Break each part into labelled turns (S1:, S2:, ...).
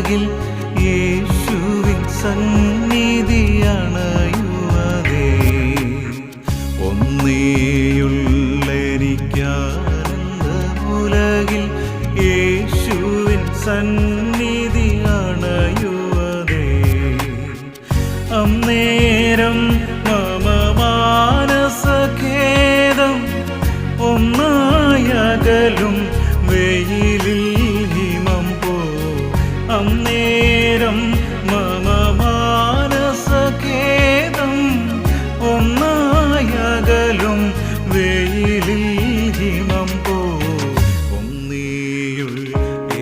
S1: മൂലകിൽ യേശുവിൻ സന്നിധി അണയുവതേ. ഒന്നേയുള്ളെനിക്കാനന്ദമുലകിൽ യേശുവിൻ സന്നിധി അണയുവതേ. അന്നേരം മമ മാനസഖേദം ഒന്നായകലും വെയിലിൽ ഹിമം പോ. അന്നേരം മമ മാനസഖേദം ഒന്നായകലും വെയിലിൽ ഹിമം പോ. ഒന്നേയുൾ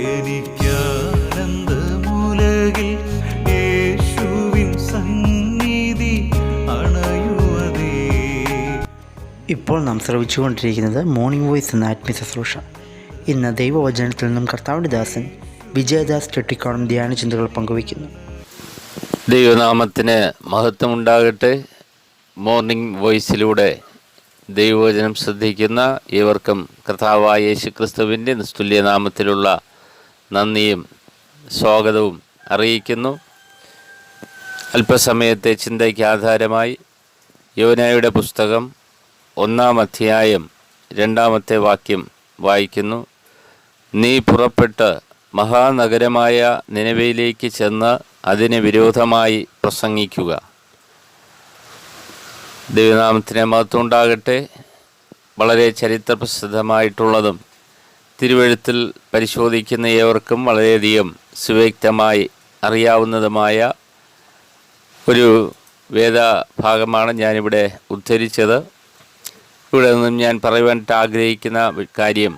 S1: എനിക്കാനന്ദമുലകിൽ യേശുവിൻ സന്നിധി അണയുവതേ.
S2: ഇപ്പോൾ നാം ശ്രവിച്ചുകൊണ്ടിരിക്കുന്നത് മോർണിംഗ് വോയിസ് എന്ന ആത്മീയ ശുശ്രൂഷ. ഇന്ന് ദൈവവചനത്തിൽ നിന്നും കർത്താവിൻ്റെ ദാസൻ വിജയദാസ് ചെട്ടിക്കാടും ധ്യാന ചിന്തകൾ പങ്കുവയ്ക്കുന്നു.
S3: ദൈവനാമത്തിന് മഹത്വമുണ്ടാകട്ടെ. മോർണിംഗ് വോയിസിലൂടെ ദൈവവചനം ശ്രദ്ധിക്കുന്ന ഏവർക്കും കർത്താവായ യേശുക്രിസ്തുവിൻ്റെ നിസ്തുല്യ നാമത്തിലുള്ള നന്ദിയും സ്വാഗതവും അറിയിക്കുന്നു. അല്പസമയത്തെ ചിന്തയ്ക്ക് ആധാരമായി യോനായുടെ പുസ്തകം 1-ാം അധ്യായം 2-ാമത്തെ വാക്യം വായിക്കുന്നു. നീ പുറപ്പെട്ട് മഹാനഗരമായ നിനവയിലേക്ക് ചെന്ന് അതിന് വിരോധമായി പ്രസംഗിക്കുക. ദൈവനാമത്തിന് മഹത്വം ഉണ്ടാകട്ടെ. വളരെ ചരിത്രപ്രസിദ്ധമായിട്ടുള്ളതും തിരുവെഴുത്തിൽ പരിശോധിക്കുന്ന ഏവർക്കും വളരെയധികം സുവ്യക്തമായി അറിയാവുന്നതുമായ ഒരു വേദഭാഗമാണ് ഞാനിവിടെ ഉദ്ധരിച്ചത്. ഇവിടെ നിന്നും ഞാൻ പറയുവാനായിട്ട് ആഗ്രഹിക്കുന്ന കാര്യം,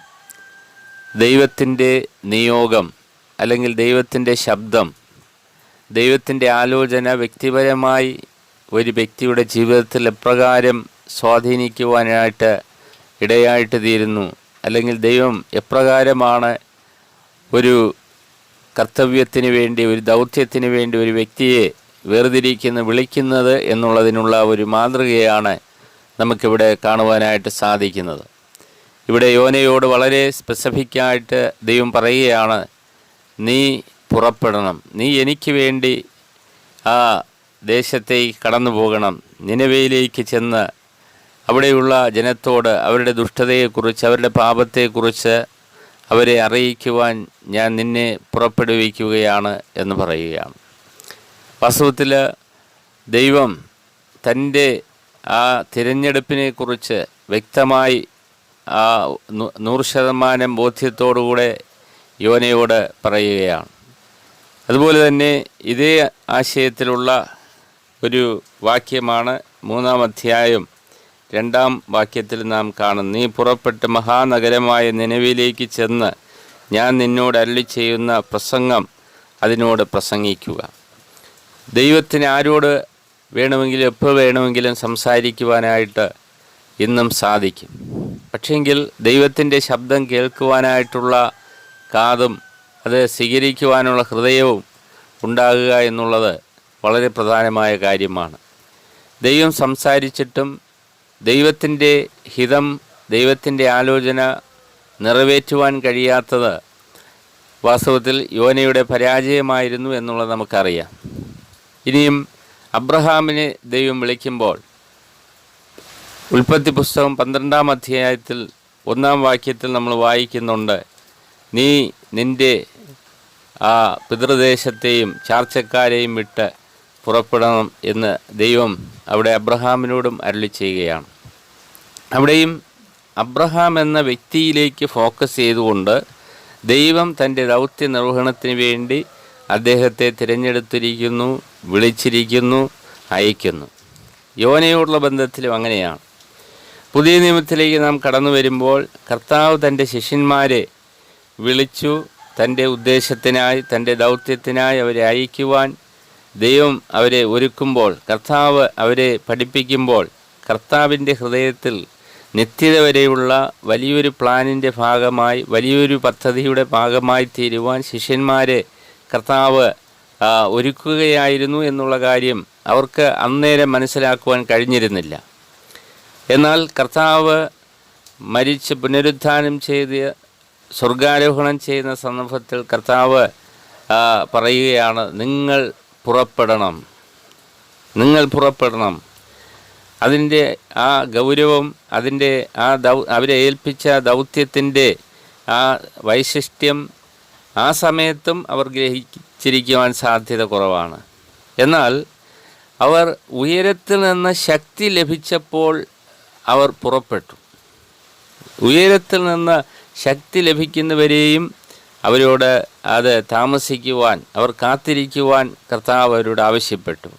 S3: ദൈവത്തിൻ്റെ നിയോഗം അല്ലെങ്കിൽ ദൈവത്തിൻ്റെ ശബ്ദം, ദൈവത്തിൻ്റെ ആലോചന വ്യക്തിപരമായി ഒരു വ്യക്തിയുടെ ജീവിതത്തിൽ എപ്രകാരം സ്വാധീനിക്കുവാനായിട്ട് ഇടയായിട്ട് തീരുന്നു, അല്ലെങ്കിൽ ദൈവം എപ്രകാരമാണ് ഒരു കർത്തവ്യത്തിന് വേണ്ടി, ഒരു ദൗത്യത്തിന് വേണ്ടി ഒരു വ്യക്തിയെ വിളിക്കുന്നത് എന്നുള്ളതിനുള്ള ഒരു മാതൃകയാണ് നമുക്കിവിടെ കാണുവാനായിട്ട് സാധിക്കുന്നത്. ഇവിടെ യോനയോട് വളരെ സ്പെസിഫിക്കായിട്ട് ദൈവം പറയുകയാണ്, നീ പുറപ്പെടണം, നീ എനിക്ക് വേണ്ടി ആ ദേശത്തേക്ക് കടന്നു പോകണം, നിനവയിലേക്ക് ചെന്ന് അവിടെയുള്ള ജനത്തോട് അവരുടെ ദുഷ്ടതയെക്കുറിച്ച്, അവരുടെ പാപത്തെക്കുറിച്ച് അവരെ അറിയിക്കുവാൻ ഞാൻ നിന്നെ പുറപ്പെടുവിക്കുകയാണ് എന്ന് പറയുകയാണ്. വാസ്തവത്തിൽ ദൈവം തൻ്റെ ആ തിരഞ്ഞെടുപ്പിനെക്കുറിച്ച് വ്യക്തമായി ആ 100% ബോധ്യത്തോടുകൂടെ യോനയോട് പറയുകയാണ്. അതുപോലെ തന്നെ ഇതേ ആശയത്തിലുള്ള ഒരു വാക്യമാണ് 3-ാം അധ്യായം 2-ാം വാക്യത്തിൽ നാം കാണും. നീ പുറപ്പെട്ട് മഹാനഗരമായ നിനവയിലേക്ക് ചെന്ന് ഞാൻ നിന്നോട് അരുളി ചെയ്യുന്ന പ്രസംഗം അതിനോട് പ്രസംഗിക്കുക. ദൈവത്തിന് ആരോട് വേണമെങ്കിലും എപ്പോൾ വേണമെങ്കിലും സംസാരിക്കുവാനായിട്ട് ഇന്നും സാധിക്കും. പക്ഷേങ്കിൽ ദൈവത്തിൻ്റെ ശബ്ദം കേൾക്കുവാനായിട്ടുള്ള കാതും അത് സ്വീകരിക്കുവാനുള്ള ഹൃദയവും ഉണ്ടാകുക എന്നുള്ളത് വളരെ പ്രധാനമായ കാര്യമാണ്. ദൈവം സംസാരിച്ചിട്ടും ദൈവത്തിൻ്റെ ഹിതം, ദൈവത്തിൻ്റെ ആലോചന നിറവേറ്റുവാൻ കഴിയാത്തത് വാസ്തവത്തിൽ യോനയുടെ പരാജയമായിരുന്നു എന്നുള്ളത് നമുക്കറിയാം. ഇനിയും അബ്രഹാമിനെ ദൈവം വിളിക്കുമ്പോൾ ഉൽപ്പത്തി പുസ്തകം 12-ാം അധ്യായത്തിൽ 1-ാം വാക്യത്തിൽ നമ്മൾ വായിക്കുന്നുണ്ട്, നീ നിൻ്റെ ആ പിതൃദേശത്തെയും ചാർച്ചക്കാരെയും വിട്ട് പുറപ്പെടണം എന്ന് ദൈവം അവിടെ അബ്രഹാമിനോടും അരുളി ചെയ്യുകയാണ്. അവിടെയും അബ്രഹാം എന്ന വ്യക്തിയിലേക്ക് ഫോക്കസ് ചെയ്തുകൊണ്ട് ദൈവം തൻ്റെ ദൗത്യ നിർവഹണത്തിന് വേണ്ടി അദ്ദേഹത്തെ തിരഞ്ഞെടുത്തിരിക്കുന്നു, വിളിച്ചിരിക്കുന്നു, അയക്കുന്നു. യോനയോടുള്ള ബന്ധത്തിലും അങ്ങനെയാണ്. പുതിയ നിയമത്തിലേക്ക് നാം കടന്നു വരുമ്പോൾ കർത്താവ് തൻ്റെ ശിഷ്യന്മാരെ വിളിച്ചു, തൻ്റെ ഉദ്ദേശത്തിനായി, തൻ്റെ ദൗത്യത്തിനായി അവരെ അയക്കുവാൻ ദൈവം അവരെ ഒരുക്കുമ്പോൾ, കർത്താവ് അവരെ പഠിപ്പിക്കുമ്പോൾ, കർത്താവിൻ്റെ ഹൃദയത്തിൽ നിത്യത വരെയുള്ള വലിയൊരു പ്ലാനിൻ്റെ ഭാഗമായി, വലിയൊരു പദ്ധതിയുടെ ഭാഗമായി തീരുവാൻ ശിഷ്യന്മാരെ കർത്താവ് ഒരുക്കുകയായിരുന്നു എന്നുള്ള കാര്യം അവർക്ക് അന്നേരം മനസ്സിലാക്കുവാൻ കഴിഞ്ഞിരുന്നില്ല. എന്നാൽ കർത്താവ് മരിച്ച് പുനരുത്ഥാനം ചെയ്ത് സ്വർഗാരോഹണം ചെയ്യുന്ന സന്ദർഭത്തിൽ കർത്താവ് പറയുകയാണ്, നിങ്ങൾ പുറപ്പെടണം. അതിൻ്റെ ആ ഗൗരവം, അതിൻ്റെ ആ അവരെ ഏൽപ്പിച്ച ദൗത്യത്തിൻ്റെ ആ വൈശിഷ്ട്യം ആ സമയത്തും അവർ ഗ്രഹിച്ചിരിക്കുവാൻ സാധ്യത കുറവാണ്. എന്നാൽ അവർ ഉയരത്തിൽ നിന്ന് ശക്തി ലഭിച്ചപ്പോൾ അവർ പുറപ്പെട്ടു. ഉയരത്തിൽ നിന്ന് ശക്തി ലഭിക്കുന്നവരെയും അവരോട് അത് താമസിക്കുവാൻ, അവർ കാത്തിരിക്കുവാൻ കർത്താവ് അവരോട് ആവശ്യപ്പെട്ടു.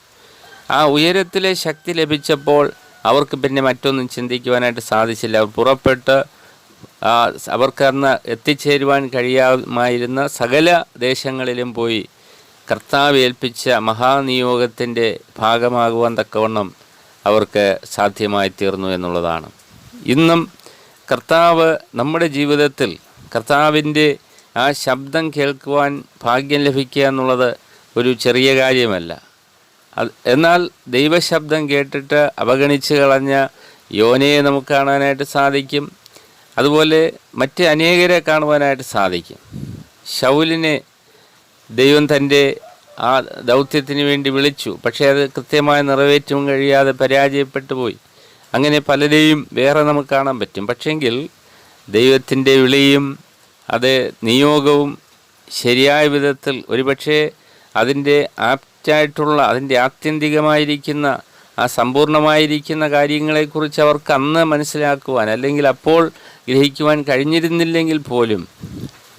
S3: ആ ഉയരത്തിലെ ശക്തി ലഭിച്ചപ്പോൾ അവർക്ക് പിന്നെ മറ്റൊന്നും ചിന്തിക്കുവാനായിട്ട് സാധിച്ചില്ല. അവർ പുറപ്പെട്ട് അവർക്കന്ന് എത്തിച്ചേരുവാൻ കഴിയാമായിരുന്ന സകല ദേശങ്ങളിലും പോയി കർത്താവ് ഏൽപ്പിച്ച മഹാനിയോഗത്തിൻ്റെ ഭാഗമാകുവാൻ തക്കവണ്ണം അവർക്ക് സാധ്യമായി തീർന്നു എന്നുള്ളതാണ്. ഇന്നും കർത്താവ് നമ്മുടെ ജീവിതത്തിൽ കർത്താവിൻ്റെ ആ ശബ്ദം കേൾക്കുവാൻ ഭാഗ്യം ലഭിക്കുക എന്നുള്ളത് ഒരു ചെറിയ കാര്യമല്ല. എന്നാൽ ദൈവശബ്ദം കേട്ടിട്ട് അവഗണിച്ച് കളഞ്ഞ യോനയെ നമുക്ക് കാണാനായിട്ട് സാധിക്കും. അതുപോലെ മറ്റ് അനേകരെ കാണുവാനായിട്ട് സാധിക്കും. ശൗലിനെ ദൈവം തൻ്റെ ആ ദൗത്യത്തിന് വേണ്ടി വിളിച്ചു, പക്ഷേ അത് കൃത്യമായി നിറവേറ്റും കഴിയാതെ പരാജയപ്പെട്ടു പോയി. അങ്ങനെ പലരെയും വേറെ നമുക്ക് കാണാൻ പറ്റും. പക്ഷെങ്കിൽ ദൈവത്തിൻ്റെ വിളിയും അത് നിയോഗവും ശരിയായ വിധത്തിൽ ഒരുപക്ഷെ അതിൻ്റെ ആപ്റ്റായിട്ടുള്ള, അതിൻ്റെ ആത്യന്തികമായിരിക്കുന്ന ആ സമ്പൂർണമായിരിക്കുന്ന കാര്യങ്ങളെക്കുറിച്ച് അവർക്ക് അന്ന് മനസ്സിലാക്കുവാൻ അല്ലെങ്കിൽ അപ്പോൾ ഗ്രഹിക്കുവാൻ കഴിഞ്ഞിരുന്നില്ലെങ്കിൽ പോലും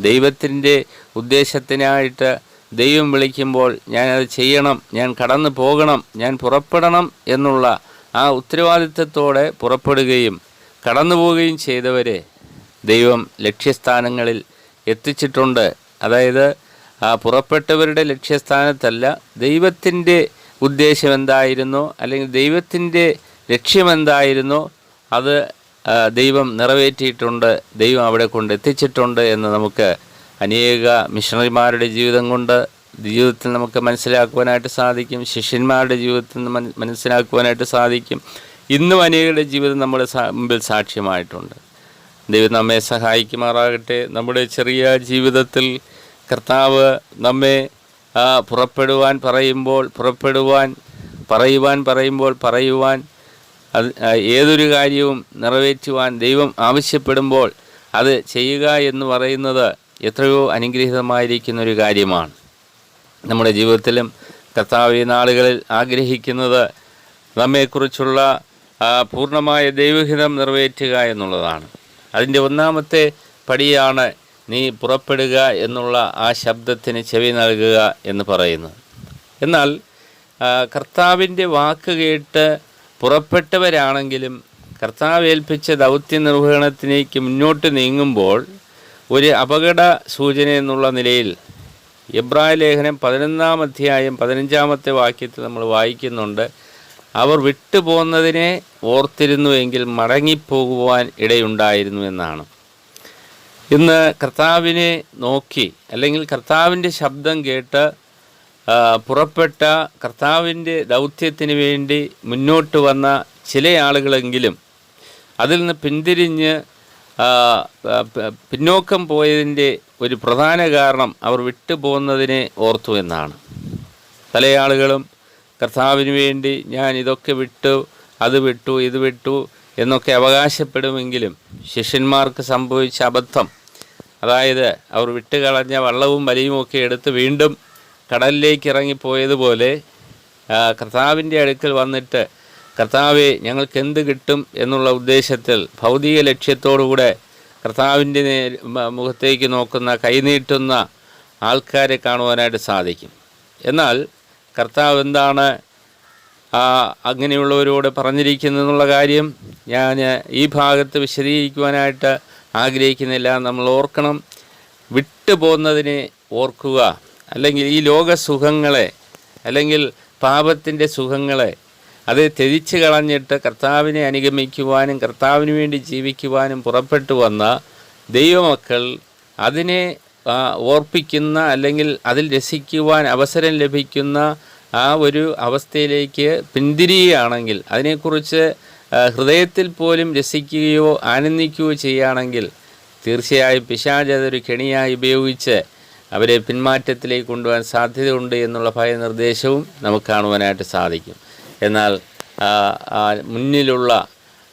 S3: ദൈവത്തിൻ്റെ ഉദ്ദേശത്തിനായിട്ട് ദൈവം വിളിക്കുമ്പോൾ ഞാനത് ചെയ്യണം, ഞാൻ കടന്നു പോകണം, ഞാൻ പുറപ്പെടണം എന്നുള്ള ആ ഉത്തരവാദിത്വത്തോടെ പുറപ്പെടുകയും കടന്നു പോവുകയും ചെയ്തവരെ ദൈവം ലക്ഷ്യസ്ഥാനങ്ങളിൽ എത്തിച്ചിട്ടുണ്ട്. അതായത് ആ പുറപ്പെട്ടവരുടെ ലക്ഷ്യസ്ഥാനത്തല്ല, ദൈവത്തിൻ്റെ ഉദ്ദേശം എന്തായിരുന്നോ അല്ലെങ്കിൽ ദൈവത്തിൻ്റെ ലക്ഷ്യമെന്തായിരുന്നോ അത് ദൈവം നിറവേറ്റിയിട്ടുണ്ട്, ദൈവം അവിടെ കൊണ്ടെത്തിച്ചിട്ടുണ്ട് എന്ന് നമുക്ക് അനേക മിഷണറിമാരുടെ ജീവിതത്തിൽ നമുക്ക് മനസ്സിലാക്കുവാനായിട്ട് സാധിക്കും. ശിഷ്യന്മാരുടെ ജീവിതത്തിൽ നിന്ന് മനസ്സിലാക്കുവാനായിട്ട് സാധിക്കും. ഇന്നും അനേകരുടെ ജീവിതം നമ്മുടെ മുമ്പിൽ സാക്ഷ്യമായിട്ടുണ്ട്. ദൈവം നമ്മെ സഹായിക്കുമാറാകട്ടെ. നമ്മുടെ ചെറിയ ജീവിതത്തിൽ കർത്താവ് നമ്മെ പുറപ്പെടുവാൻ പറയുവാൻ ഏതൊരു കാര്യവും നിറവേറ്റുവാൻ ദൈവം ആവശ്യപ്പെടുമ്പോൾ അത് ചെയ്യുക എന്ന് പറയുന്നത് എത്രയോ അനുഗ്രഹീതമായിരിക്കുന്നൊരു കാര്യമാണ്. നമ്മുടെ ജീവിതത്തിലും കർത്താവ് ഈ നാളുകളിൽ ആഗ്രഹിക്കുന്നത് നമ്മെക്കുറിച്ചുള്ള പൂർണ്ണമായ ദൈവഹിതം നിറവേറ്റുക എന്നുള്ളതാണ്. അതിൻ്റെ ഒന്നാമത്തെ പടിയാണ് നീ പുറപ്പെടുക എന്നുള്ള ആ ശബ്ദത്തിന് ചെവി നൽകുക എന്ന് പറയുന്നത്. എന്നാൽ കർത്താവിൻ്റെ വാക്ക് കേട്ട് പുറപ്പെട്ടവരാണെങ്കിലും കർത്താവ് ഏൽപ്പിച്ച ദൗത്യ നിർവഹണത്തിലേക്ക് മുന്നോട്ട് നീങ്ങുമ്പോൾ ഒരു അപകട സൂചന എന്നുള്ള നിലയിൽ എബ്രായ ലേഖനം 11-ാം അധ്യായം 15-ാമത്തെ വാക്യത്തിൽ നമ്മൾ വായിക്കുന്നുണ്ട്, അവർ വിട്ടുപോകുന്നതിനെ ഓർത്തിരുന്നുവെങ്കിൽ മടങ്ങിപ്പോകുവാൻ ഇടയുണ്ടായിരുന്നു എന്നാണ്. ഇന്ന് കർത്താവിനെ നോക്കി അല്ലെങ്കിൽ കർത്താവിൻ്റെ ശബ്ദം കേട്ട് പുറപ്പെട്ട കർത്താവിൻ്റെ ദൗത്യത്തിന് വേണ്ടി മുന്നോട്ട് വന്ന ചില ആളുകളെങ്കിലും അതിൽ നിന്ന് പിന്തിരിഞ്ഞ് പിന്നോക്കം പോയതിൻ്റെ ഒരു പ്രധാന കാരണം അവർ വിട്ടുപോകുന്നതിനെ ഓർത്തു എന്നാണ്. പല ആളുകളും കർത്താവിന് വേണ്ടി ഞാൻ ഇതൊക്കെ വിട്ടു, അത് വിട്ടു, ഇത് വിട്ടു എന്നൊക്കെ അവകാശപ്പെടുമെങ്കിലും ശിഷ്യന്മാർക്ക് സംഭവിച്ച അബദ്ധം, അതായത് അവർ വിട്ടുകളഞ്ഞ വള്ളവും വലിയുമൊക്കെ എടുത്ത് വീണ്ടും കടലിലേക്ക് ഇറങ്ങിപ്പോയതുപോലെ കർത്താവിൻ്റെ അടുക്കൽ വന്നിട്ട് കർത്താവെ ഞങ്ങൾക്ക് എന്ത് കിട്ടും എന്നുള്ള ഉദ്ദേശത്തിൽ ഭൗതിക ലക്ഷ്യത്തോടുകൂടെ കർത്താവിൻ്റെ മുഖത്തേക്ക് നോക്കുന്ന, കൈനീട്ടുന്ന ആൾക്കാരെ കാണുവാനായിട്ട് സാധിക്കും. എന്നാൽ കർത്താവ് എന്താണ് അങ്ങനെയുള്ളവരോട് പറഞ്ഞിരിക്കുന്നതെന്നുള്ള കാര്യം ഞാൻ ഈ ഭാഗത്ത് വിശദീകരിക്കുവാനായിട്ട് ആഗ്രഹിക്കുന്നില്ല. നമ്മൾ ഓർക്കണം, വിട്ടുപോകുന്നതിനെ ഓർക്കുക. അല്ലെങ്കിൽ ഈ ലോക സുഖങ്ങളെ അല്ലെങ്കിൽ പാപത്തിൻ്റെ സുഖങ്ങളെ അത് ത്യജിച്ച് കളഞ്ഞിട്ട് കർത്താവിനെ അനുഗമിക്കുവാനും കർത്താവിന് വേണ്ടി ജീവിക്കുവാനും പുറപ്പെട്ടു വന്ന ദൈവമക്കൾ അതിനെ ഓർപ്പിക്കുന്ന അല്ലെങ്കിൽ അതിൽ രസിക്കുവാൻ അവസരം ലഭിക്കുന്ന ആ ഒരു അവസ്ഥയിലേക്ക് പിന്തിരിയുകയാണെങ്കിൽ, അതിനെക്കുറിച്ച് ഹൃദയത്തിൽ പോലും രസിക്കുകയോ ആനന്ദിക്കുകയോ ചെയ്യുകയാണെങ്കിൽ തീർച്ചയായും പിശാച് അതൊരു കെണിയായി ഉപയോഗിച്ച് അവരെ പിന്മാറ്റത്തിലേക്ക് കൊണ്ടുപോകാൻ സാധ്യതയുണ്ട് എന്നുള്ള ഭയനിർദ്ദേശവും നമുക്ക് കാണുവാനായിട്ട് സാധിക്കും. എന്നാൽ മുന്നിലുള്ള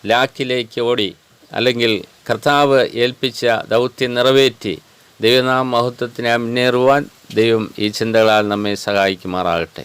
S3: ലാക്കിലേക്ക് ഓടി അല്ലെങ്കിൽ കർത്താവ് ഏൽപ്പിച്ച ദൗത്യം നിറവേറ്റി ദൈവനാമ മഹത്വത്തിനായി മുന്നേറുവാൻ ദൈവം ഈ ചിന്തകളാൽ നമ്മെ സഹായിക്കുമാറാകട്ടെ.